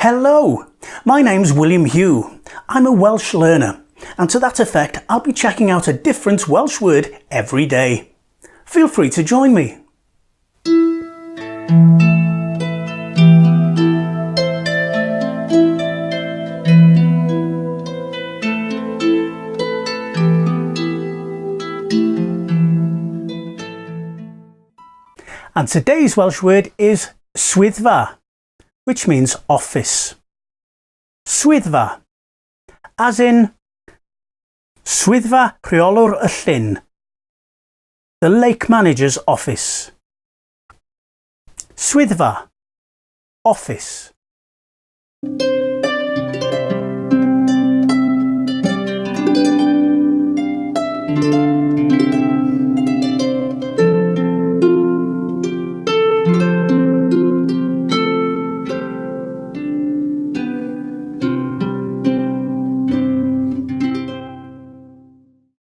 Hello, my name's William Hugh. I'm a Welsh learner, and to that effect I'll be checking out a different Welsh word every day. Feel free to join me. And today's Welsh word is swyddfa, which means office. Swyddfa, as in swyddfa rheolwr y llyn, the lake manager's office. Swyddfa, office.